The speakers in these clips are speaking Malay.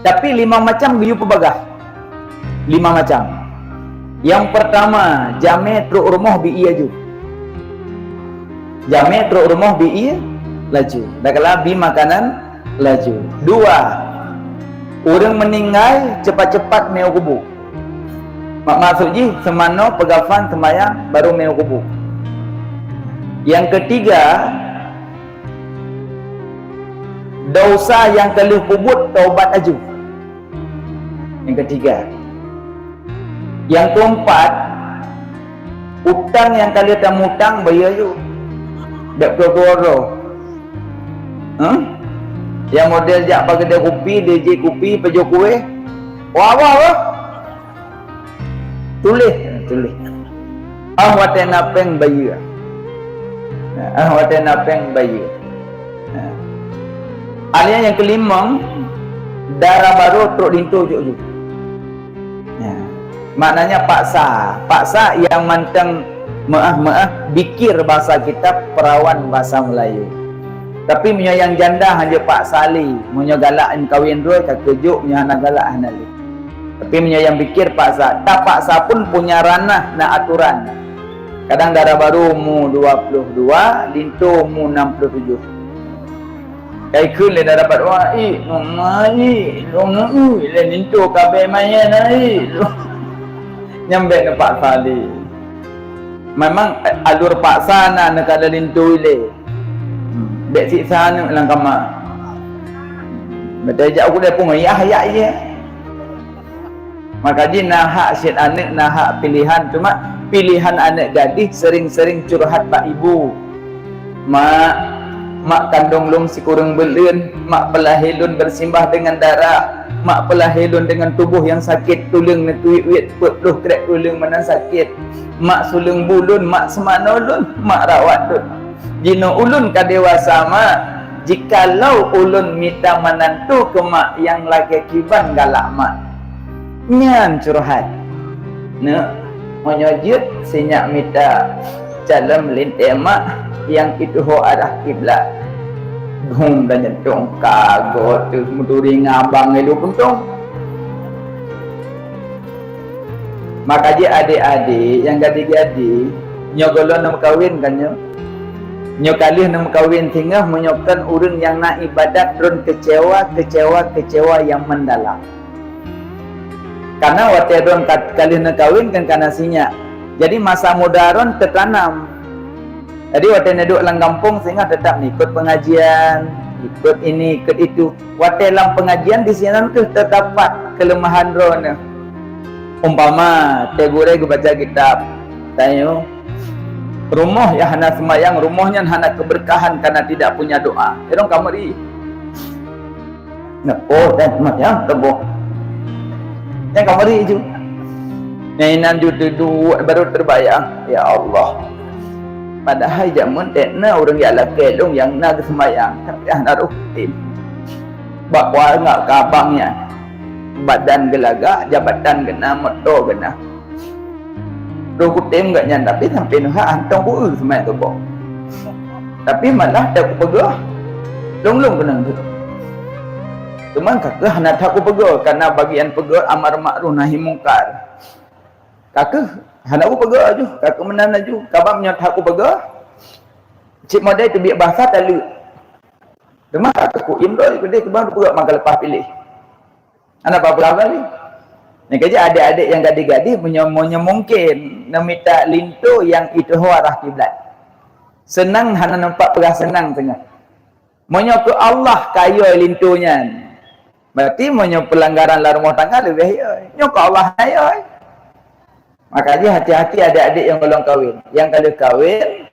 Tapi 5 macam biu pebagah. 5 macam. Yang pertama, jame truk rumah bi aju. Jame truk rumah bi laju. Dah kala bi makanan laju. 2, orang meninggal cepat-cepat meu kubur. Maksud ji semano pegafan sembahyang baru meu kubur. Yang ketiga, dosa yang telah pubut taubat aju. Yang ketiga. Yang keempat, utang yang kalian tak mutang bayar aju. Dak koro. Yang model jak bagi dia kopi, DJ kopi, pejo kue. Wah. Tulis. Wate napeng bayar. Wate napeng bayar. Alian yang kelima, darah baru truk lintu juk. Maknanya paksa yang manteng maaf bikir bahasa kita, perawan bahasa Melayu. Tapi punya yang janda hanya pak sali, punya galak kawin dua tak kejuk, punya anak galak hanali. Tapi punya yang bikir paksa, tak paksa pun punya ranah na aturan. Kadang darah baru mu 22, lintu mu 67. Kaikun le dah dapat wah nomai le lintu kabe mayan ai nyambe ne pak sali. Memang alur paksa na nekada lintu ile dek siksa ni lang kama betul je aku dah pun ayah ye maka dia nak hak syed anak nak hak pilihan. Cuma pilihan anak gadis sering-sering curhat pak ibu, mak kandung lung si kurang belun, mak pelahilun bersimbah dengan darah, mak pelahilun dengan tubuh yang sakit, tulang ni tuit peluh krek tulang mana sakit, mak sulung bulun, mak semana ulun, mak rawat dun. Jino ulun ka dewasa mak, jikalau ulun minta menantu ke mak yang lagi kiban galak mak. Nyan curhat. Ne, menyojud sinyak minta calon melintir mak yang itu ho arah kiblat. Dong dan nyentung kagot tu muduri ngabang itu puntung. Maka dia adik-adik yang gadi-gadi nyogolon nama kawin kan nyo. Nyo kalih nama kawin tinggal menyokkan urang yang nak ibadat drone kecewa yang mendalam. Karena waktu drone kalih nak kawin kan karena sinyak. Jadi masa muda ron tertanam. Jadi waktu neduk lang kampung sehingga tetap ikut pengajian, ikut ini, ikut itu. Waktu lang pengajian di sini tu terdapat kelemahan ron. Umpama tegure gue baca kitab, tanya rumah yang hana semayang, rumahnya hana keberkahan karena tidak punya doa. Erong kamari. Nepo dan semayang tebo. Yang kamari itu. Nainan judu baru terbayang, ya Allah. Padahal zaman tekna orang yang kelong yang nak semayang tapi hana rutin. Bakwa ngak kabangnya. Badan gelagak, jabatan kena, motor kena. Rukutim enggak nyanda tapi sampai nuha antong ku semayang tu bok. Tapi malah tak ku pegah. Long kena tu. Cuma kakak hana tak ku pegah karena bagian pegah amar ma'ruf nahi mungkar. Kakak hana ku pegah aju, kakak menan aju. Kabam nyat aku pegah. Cik model tu biar bahasa talu. Cuma kakak ku imroi ku dia kebang pegah maka lepas pilih. Anak apa-apa ni? Ni kerja adik-adik yang gadis-gadis punya mungkin nak minta lintu yang itu arah kiblat. Senang hana nampak perah senang tengah. Monyo ke Allah kaya lintunya. Berarti monyo pelanggaran la rumah tangga lebih ya. Nyo ke Allah kaya. Maka dia hati-hati adik-adik yang belum kahwin. Yang kalau kahwin,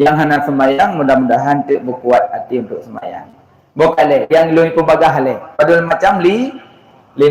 yang hana semayang mudah-mudahan tu berkuat hati untuk semayang. Bokale yang lu pembagah le. Padahal macam 5